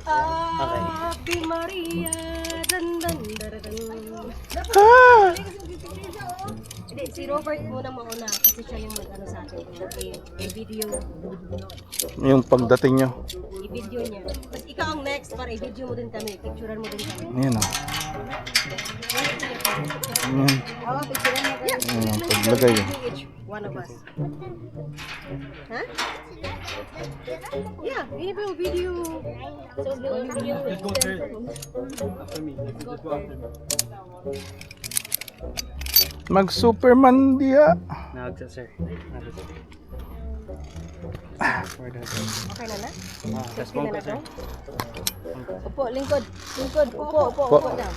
Ave Maria. Dan dan dan dan. Hindi, si Robert muna mauna kasi siya yung mag-ano sa atin. I-video. Yung pagdating nyo. I-video niya. Tapos ikaw ang next para i-video mo din kami. Picturean mo din kami. Ayan o. Ayan. Oo, picturean mo din. Ayan, paglagay. Each one of us. Ha? Yeah, we have a video. So we'll video. Let's go first. After me. Let's go after me. Mag-Superman dia. Nagsa sir. Okay na na? Let's Okay go na sir. na? Upo, lingkod. Lingkod, upo, upo, Upo. upo daw.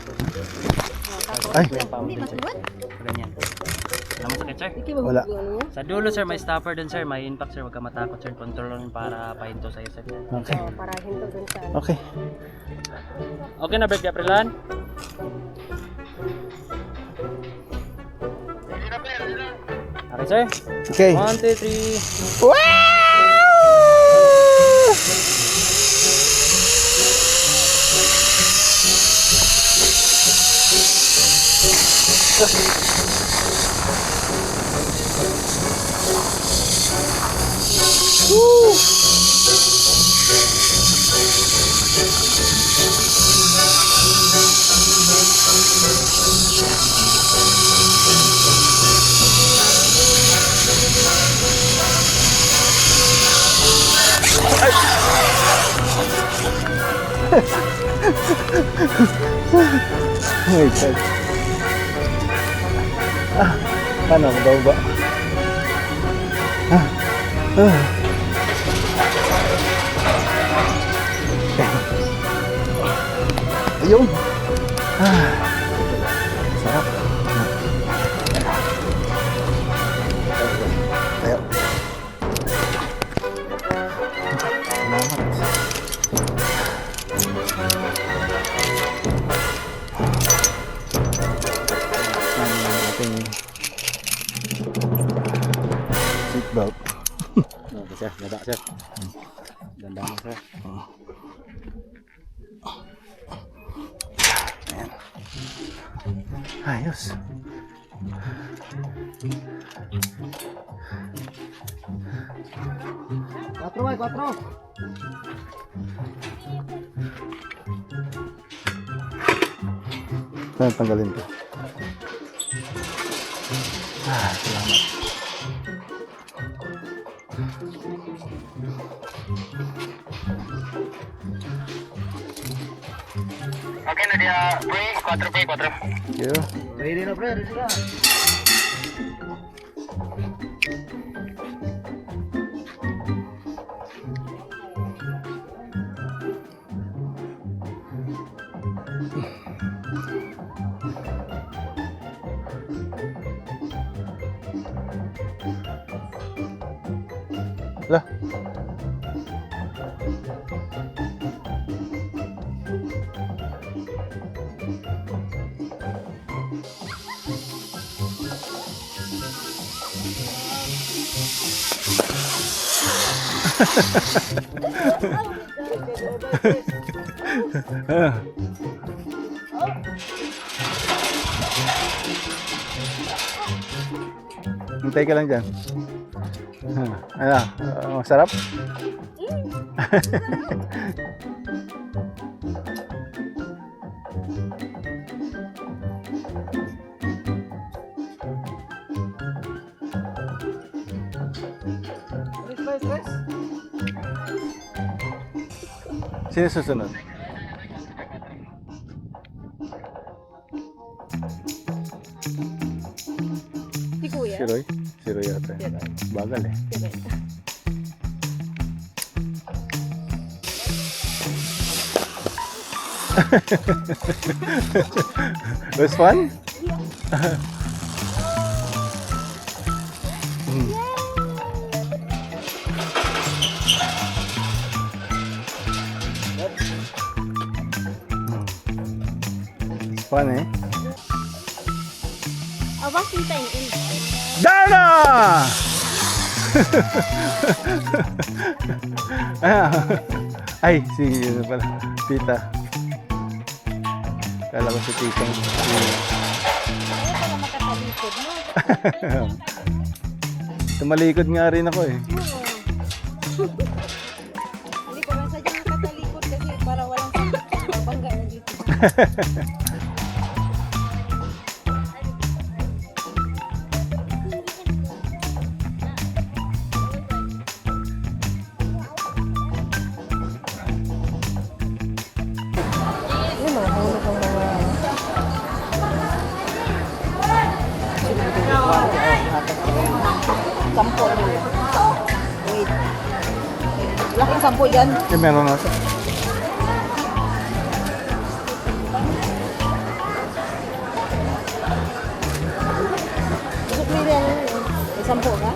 Ay, Hindi, masuwad? Ganyan. Alam mo sakit sir? Hindi mo Wala. ano niya? Sa dulo sir, may stopper dun sir, may impact sir, huwag ka matakot sir, control lang para pahinto sa'yo sir. okay. Oo, para hinto dun sa ano. Okay. Okay na break Aprilan? Okay sir? Okay. 1, 2, 3. Oh my God. Paano? Bababa. Ayun. Sarap. Tayo. Salamat. Ating seatbelt. Okay sir, ganda sir. Ganda mo sir. Ayan. Ayos. Quatro ay, 4. Saan tanggalin ko? Salamat. Okay na dia, pre, 4 pre, 4. Thank you. Ready na pre, ready na. Lah. Hintay ka lang dyan. Ano? Masarap? Sino susunod? Si Kuya. Si Roy? Si Roy yata. Bagal eh. Was fun? It's fun eh. Abang kita yung in. Dana! Ayan. Ay, si ano pala, tita. Kala ko si titang. Makatalikod mo. Tumalikod nga rin ako eh. Hindi ko nasa dyan makatalikod kasi para walang bangga na dito. Yun, mahulog ang mga... Sampo yun. Wait. Wala kang sampo dyan. Eh, meron na sa... Gusto mo yan. May sampo ka?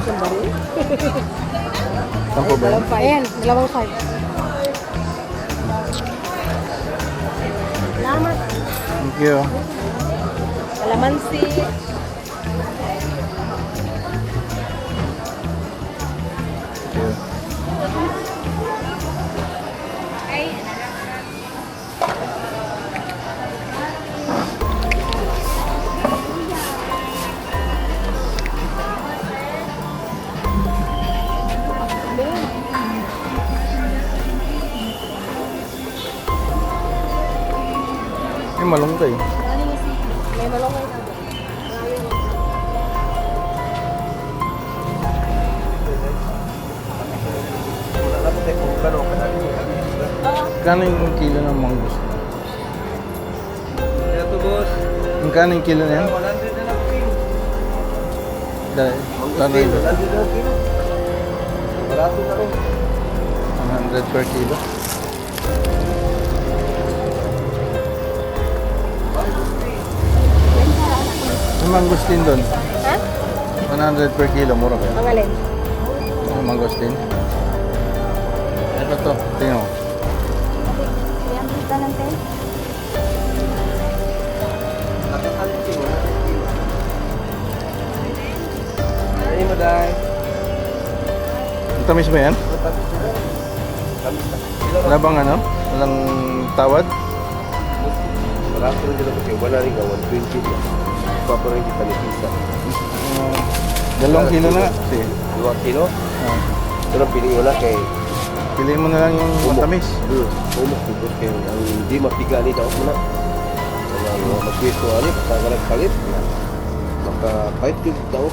Isang baril? Saan po ba yun? Ayan, dalawang 5. Salamat. Thank you. Kalamansi. Thank you. May malunggay. May malungay ka ba? Magkano yung kilo ng manggos? Ito boss. Magkano yung kilo na yan? 100 na lang king. Dahil, kano yun? 100 na lang king. Barato na rin. 100 per kilo. Yung mangosteen doon, Ha? 100 per kilo, mura ba? Ang alin? Yung mangosteen. Ito to, tingnan mo. Yan, kita ng 10. Ay, maday. Ang tamis ba yan? Wala bang ano? Walang tawad? Barato rin dito kasi wala rin ka 120 na. Paparin kita ni Pisa. 2 kilo na. Kasi, 2 kilo. Pero piling mo na kay piliin mo na lang yung matamis. umok dito kay ang hindi mapiga ni daw mo na. Ang magpito ani pagkagarag palit. Makapait yung daw.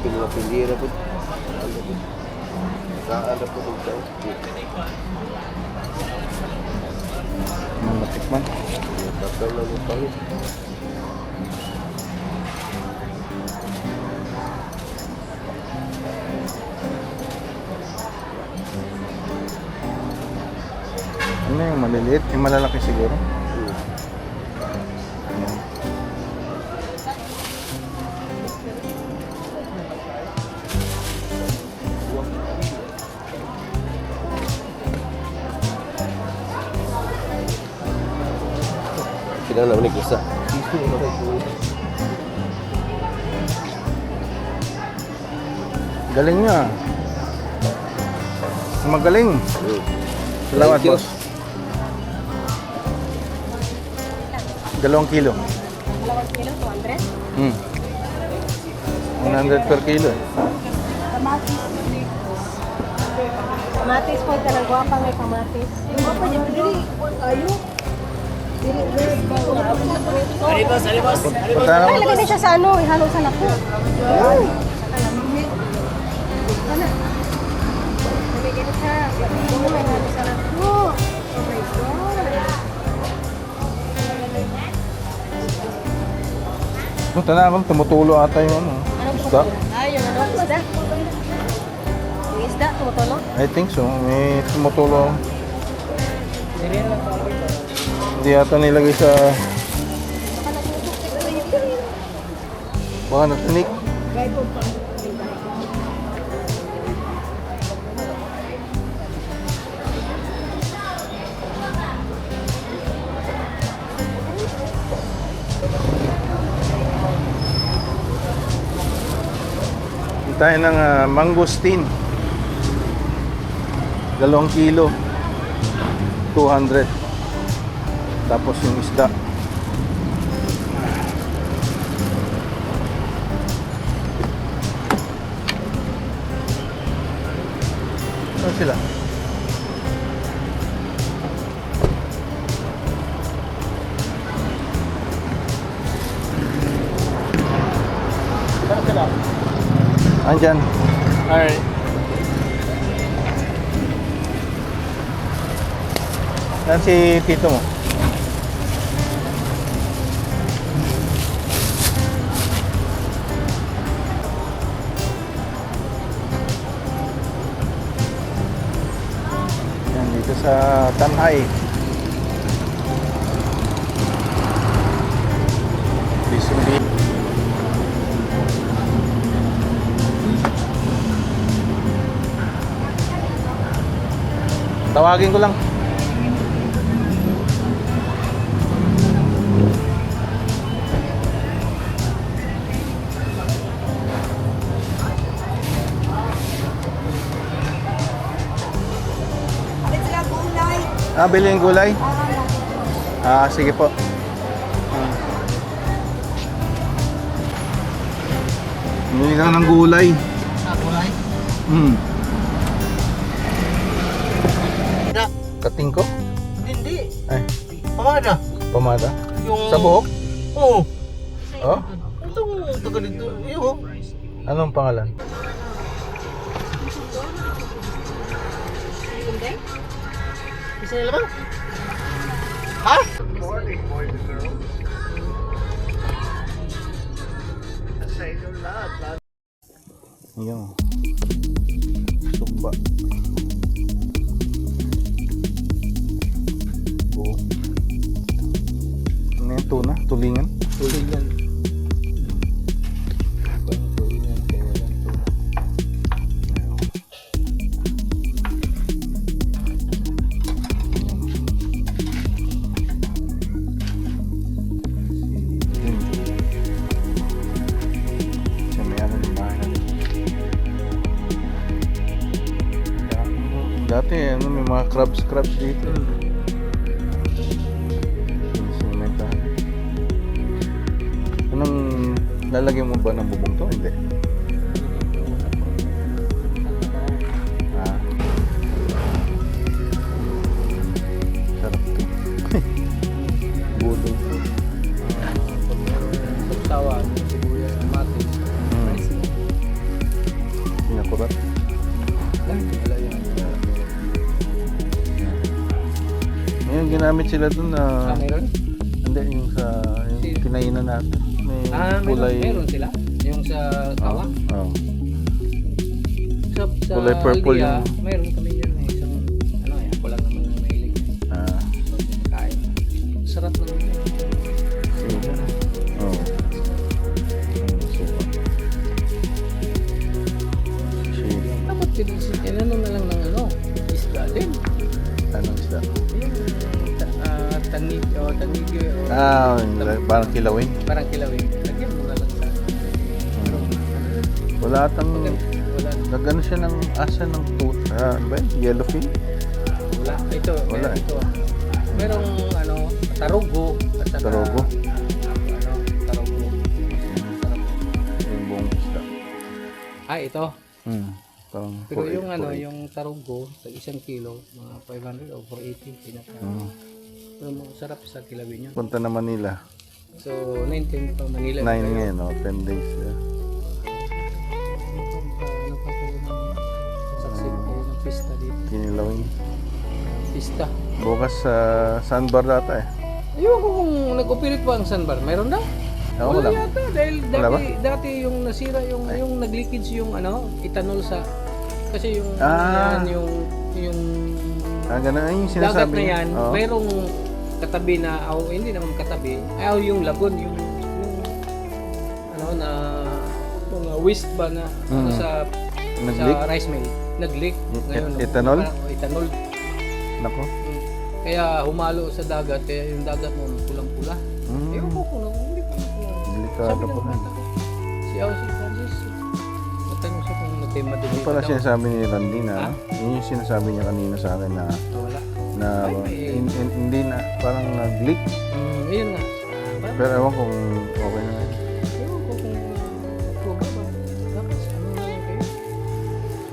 Mga pilira po. Kaanda po yung daw. Matikman. Bakal na mo palit. Ano yung maliliit? Yung malalaki siguro. Kailangan naman ni Kusa. Galing niya. Magaling. Salamat, Thank you. boss. 2 kilo. 2 kilo, 200. 100 per kilo. Kamatis po, talang guwapa may kamatis. Yung guwapa niya, dili. Ayo. Dili, red. Pagkano Ay, lagay na siya sa ano, ihalo sa lako. Ay. Ano? Lagay ganito siya. Ano may ihalo sa lako? Oh my God. Punta na akong tumutulo ata yung ano. Anong Isda? Ay, yung ano, isda. Yung isda, tumutulo. I think so. May tumutulo. Hindi yata nilagay sa... Baka natinik. tayo ng mangosteen. 2 kilo. 200. Tapos yung isda. Saan sila? Saan sila? Andyan. Alright. Yan si tito mo. Yan dito sa Tanhay. Bisumbi. Tawagin ko lang. Bili yung gulay? Sige po. Bili ka ng gulay. Gulay? Kating ko? Hindi. Ay, Pamada. pamada. Yung... Sa buhok? Oo. Oh? Itong taga dito. Iyo. Anong pangalan? Isa nila ba? Ha? Ayun. Sumba. Oo. Ano yung tuna? Tulingan? Tulingan. Tulingan kaya lang tuna. Ayun. Siya may ano ng bahay natin. Dati ano, may mga crabs dito. Sinementahan. Anong lalagyan mo ba ng bubong to? Hindi. Ah. Sarap to. Budong to. Tawa, sibuyas, kamatis. Pinakurat. Wala yan. Ngayon ginamit sila dun na Meron? hindi yung sa yung kinainan natin. May kulay. Meron sila. Yung sa kawa. Oh. Sa Kulay purple Aldia, yung- meron kami dyan. Isang, ano yan, ako lang naman ang mahilig. Ah. Kain. Sarap naman yan. Sige. Oh. Suka. Sige. Dapat inano na lang ng ano, isda din. Anong isda? Yung tanigi o Parang kilawin. parang kilawin. Lagyan mo na lang sa Wala atang wala. nagano siya ng asa ng puta. Ano ba yun? Yellowfin? Wala. Ito, Wala meron ito. Merong ano, tarugo. At saka, Tarugo? Ano, tarugo. Yung buong isda. Ito. Parang Pero 480, yung ano, 480. yung tarugo, sa 1 kilo, mga 500 o 480 pinaka. Pero sarap sa kilawin yun. Punta na Manila. So, 19 pa Manila. 9 ngayon, 10 days. Ano pa kayo ng saksi kayo ng pista dito? Kinilawin. Pista. Bukas sa sandbar data eh. Ayun ko kung nag-operate pa ang sandbar. Meron na? Ako Wala lang. yata. Dahil Wala ba? dati yung nasira yung nag-leakage yung ano, ethanol sa kasi yung Ah. yan, yung Ganun ay yung dagat sinasabi na niya. yan, Oo. merong katabi na, hindi naman katabi, yung lagoon, yung ano na, yung waste ba na, ano sa Nag-leak? rice mill, nag-leak. Ngayon, Ethanol? Ethanol. Nako. Kaya humalo sa dagat, kaya yung dagat mo pulang-pula. Ewan ko kung hindi ko Delikado po na. Si Francis, natanong sa kayo madumi. Yung pala sinasabi ni Randy na, Ha? yun yung sinasabi niya kanina sa akin na, Wala. na hindi na, parang nag-leak. Ayun nga. Pero ewan kung okay na yun. Ewan ko kung October ba. Dapat ano na lang kayo.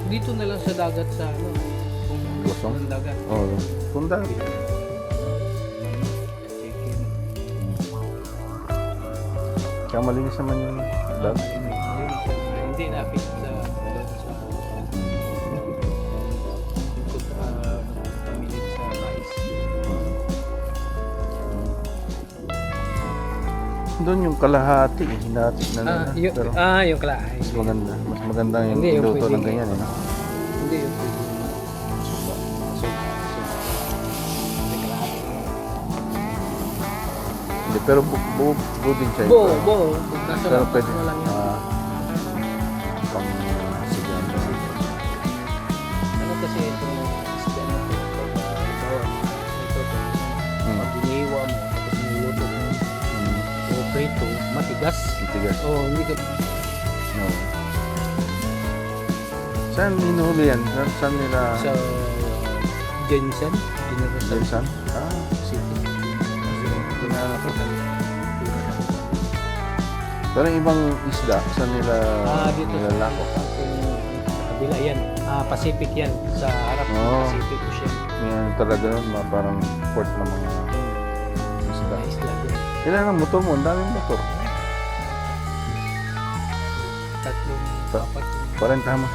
Dito na lang sa dagat sa ano. Kung Lusong? ng dagat. Oo. Punta. Kaya malinis naman yung dam. Hindi na-fit sa pamilit sa mais. Doon yung kalahati, hinati na nila. Pero Yung kalahay. mas maganda. Mas maganda yung Hindi, yung luto pwede ng ganyan. Eh, no? Hindi yung pwede. Hindi, pero buo din siya. Bo. Pero pwede. Ano lang yan. Pang sigang. Ano kasi ito isda na ito. Pag iniiwa mo, tapos niluto mo, o prito, matigas. Tigas. O hindi ka No. Saan inuhuli yan? Saan nila? sa Jensen, Jensan? City. Pero yung ibang isda, saan nila Dito nilalako? sa kabila yan. Pacific yan. Sa harap ng Oo. Pacific Ocean. Yan talaga nun, parang port ng mga isda. Sa isla din. Ilan ang motor mo? Ang daming motor. Tatlong, Ta- apat. Parang tama.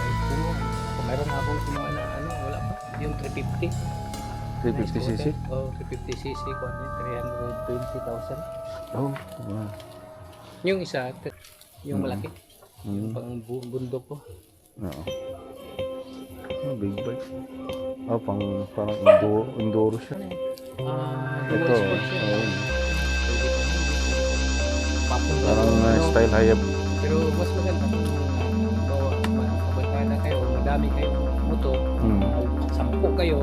Kung meron nga akong kumuha na wala pa. Yung 350. 350cc? Oh, 350cc ko ano, 320,000. Oh, wow. Yung isa, yung malaki. Mm. Yung pang bundok ko. Oo. Big bike. Parang enduro siya. Dual Ito. sports yan. Oo. Pwede pa. Papunta Parang doon, ano. style hayab. Pero mas maganda kung kabarkada kayo, madami kayong motor, 10 kayo,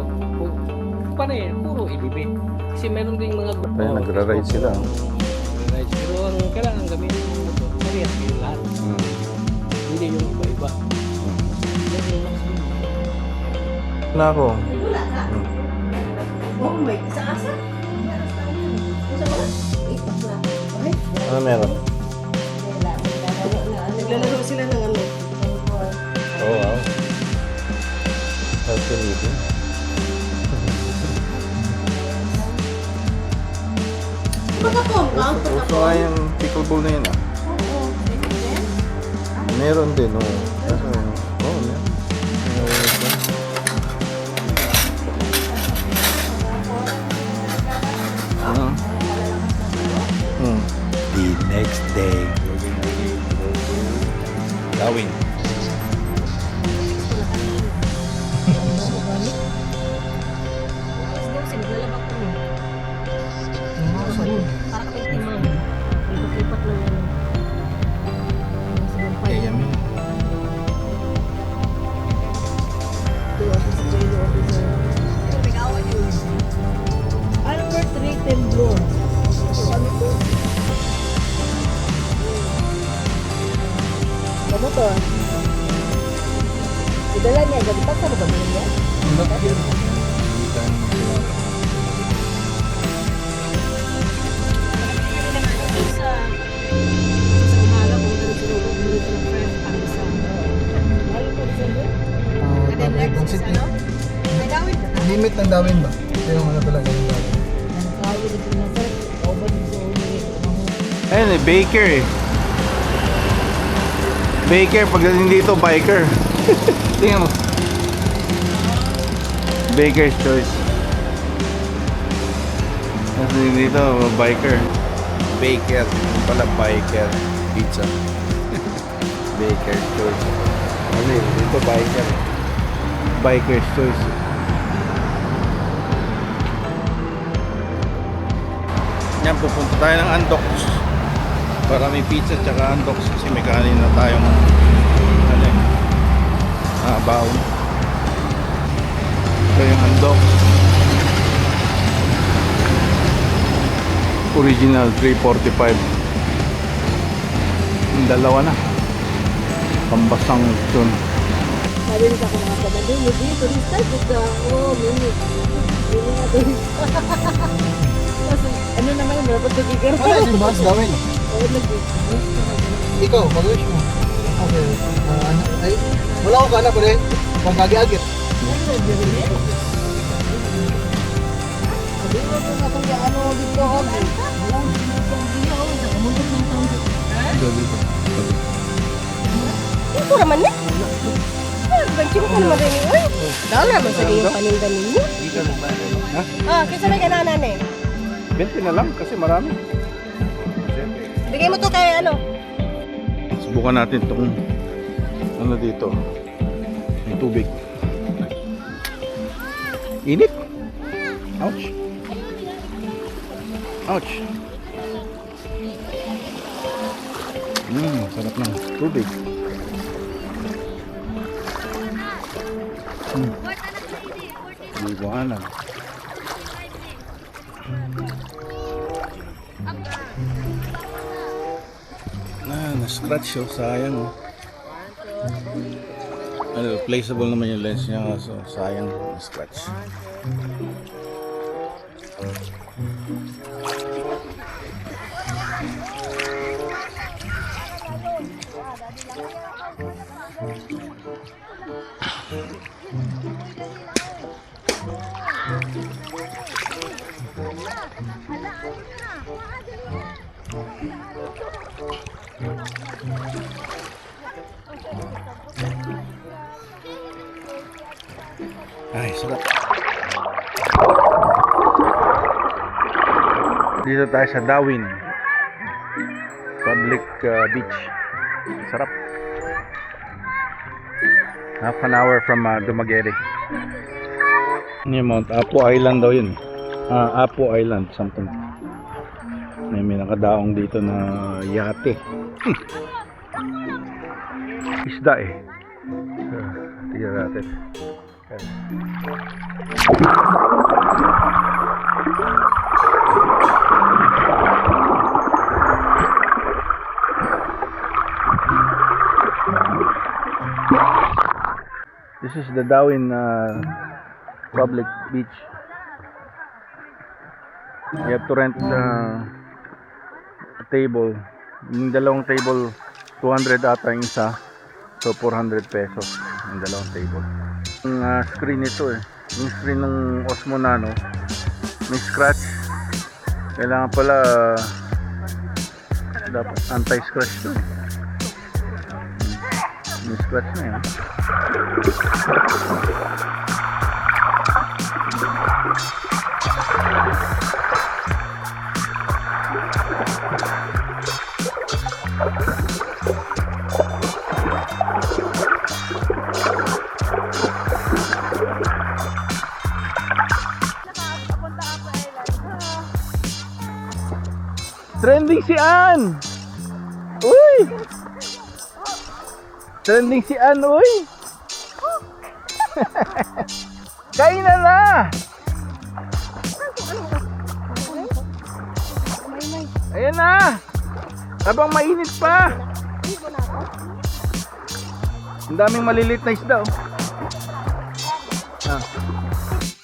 paano yan? Puro ibibig. Kasi meron din mga grupo. Kaya nagra-ride sila. Nagra-ride. Pero ang kailangan gamitin yung motor, parehas kayo lahat. Hindi yung iba-iba. Yan yung maximum. Wala ako. Oh my, asa? Asa ba? Ipak na. Okay? Ano meron? Naglalaro sila ng ano. Oh, wow. Healthy living. Pagkakon ka? Uso nga yung pickleball na yun ah. Oo. Meron din, oo. Kaso, meron. Meron din. The next day. Gawin. Para kami timang. Lipat-lipat lang yan. Kaya yummy. Albert Ray Temblor. Ano to? Kamu to? Idala niya, gabitan sa mga niya? Sa umaga kung ganun siguro ulit ng friend ang isa. Ano po sa doon? Kada next ano? May dawin ka? Limit ng dawin ba? Ito yung ano talaga yung dawin. Nagkawin ito na sir. O ba din sa ulit? Ayun eh, baker eh. Baker, pagdating dito, biker. Tingnan mo. Baker's choice. Pagdating dito, biker. Baker. Yung pala, biker. Pizza. Baker's choice. Ano eh, dito biker. Biker's choice. Yan, pupunta tayo ng Andox para may pizza tsaka Andox kasi may kanin na tayong ano eh, baon. Ito yung Andox original 345, yung dalawa na pambasang tun. Sabi nito ako mga kapatid, hindi, turista, buka. Oo, mini. Mini nga turista. Kasi, ano naman yun, dapat tugigan. Wala yung bus gawin. Oo, nag-wish. Ikaw, mag-wish mo. Okay. Ay, wala ko kana pa rin. Pag agi-agit. Ano na, Jeremy? Sabi mo kung atong ano dito ako. Walang sinasang ako. Nakamuntok ng taon dito. Ito naman na. Bansing ko naman rin yun. Dahil naman sa yung paninda ninyo. Ah, kisa na gananan eh. 20 na lang kasi marami. Bigay mo to kay ano. Subukan natin itong ano dito. Yung tubig. Init. Ouch. Ouch. Sarap ng tubig. Liwanag. Na-scratch oh, sayang oh. Ano, replaceable naman yung lens niya so sayang na-scratch. Ay, sarap. Dito tayo sa Darwin Public Beach. Sarap. Half an hour from Dumaguete. Yung Mount Apo Island daw yun. Apo Island, something. May nakadaong dito na yate. Isda eh. Tignan natin. This is the Darwin Public Beach. You have to rent a table. Yung dalawang table, 200 ata yung isa. So 400 pesos yung dalawang table. Yung screen ito eh. Yung screen ng Osmo Nano may scratch. Kailangan pala dapat anti-scratch to. May scratch na yan. Trending si Ann! Uy! Trending si Ann, uy! Kain na! Ayan na! Habang mainit pa! Ang daming malilit na isda, oh.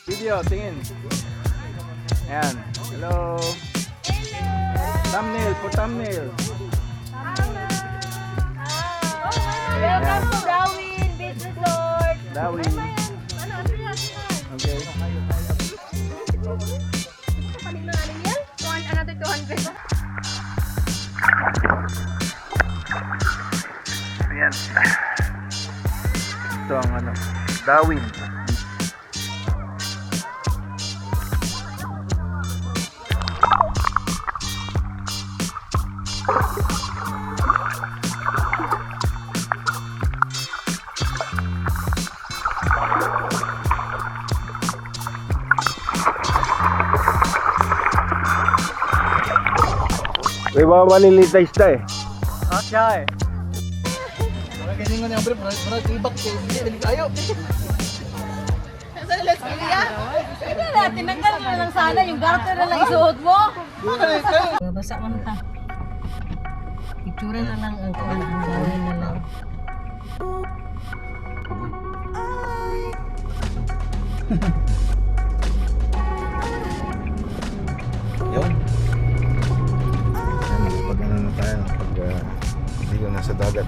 Video, tingin. Ayan. Hello! Thumbnail, for thumbnail. Welcome to Darwin Beach Resort. Darwin. Okay. Another 200. Ayan. Ito ang ano, Darwin. May mga maliliit na isda eh. Siya eh. Wala ganyan nga niya, bro. Parang ibak kayo. Hindi, naging tayo. Sa Leslia? Hindi na, tinanggal na lang sana yung garter na lang isuot mo. Basa mo na ta. Itsura na lang ang kuwan. Ang gawin na lang. Yun. Pag ano na tayo, pag ligo na sa dagat.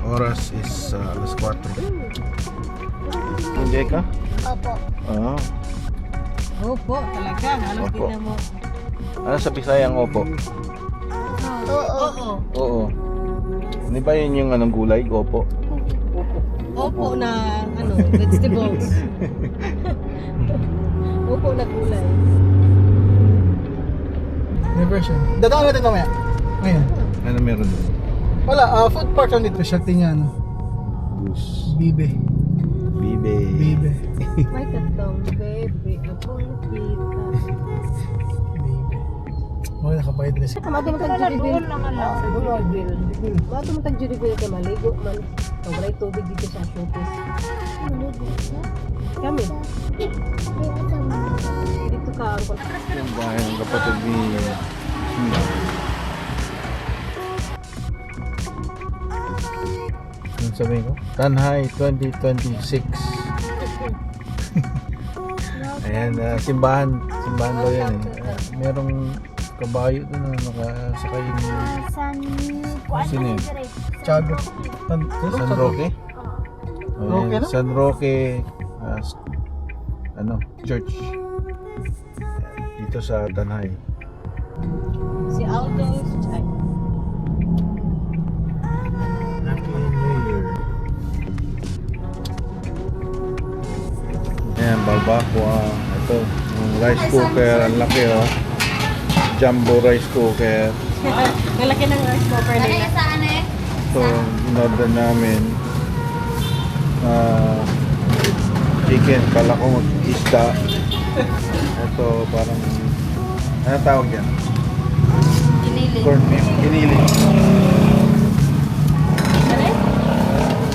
Oras is alas 4. Enjoy ka? Opo. Oo. Opo, talaga. Halos Opo. tingnan mo. Ano sa Bisaya ang opo? Oo. Oo. Hindi ba yun yung anong gulay? Opo. Opo na, vegetables. Opo na gulay. May version. Dadaan natin mamaya. Ngayon. Ano meron doon? Wala, food part on dito siya. Tingnan, Goose. Bibe. Bibe. Bibe. May katong bebe, akong kita. Bibe. Oh, nakabayad rin siya. Mato mo tag-juribil. Mato mo tag-juribil ka maligo man. So, walay tubig dito sa showcase. Kami. Dito ka ang Yung bahay ng kapatid ni Ano sabihin ko? Tanhay 2026. Ayan, simbahan daw yan eh. Merong kabayo doon na nakasakay yung sino yun? Tiago. San Roque? Roque na? San Roque church. Dito sa Tanhay. si Aldo's ay. Happy New Year. Ayan, barbacoa. Ito, yung rice cooker. Ang laki oh. Jumbo rice cooker. Malaki ng rice cooker nila. Ito, in-order namin. Chicken, kala ko isda. Ito, parang ano tawag yan? Corn beef, ginili.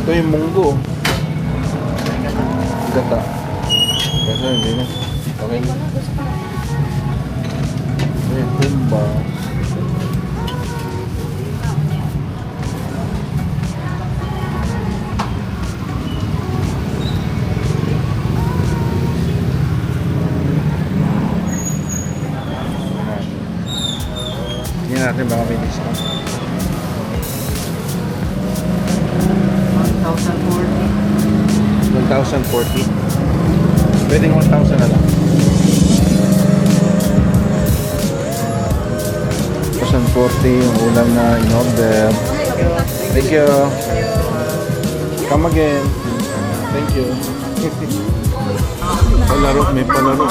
Ito yung munggo. Gata. Kasi hindi na. Okay. Ayan, tumba. Hindi natin baka may discount. 1,040. Pwedeng 1,000 na lang. 1,040 yung ulam na in-order. Thank you. Come again. Thank you. Palaro, may palaro.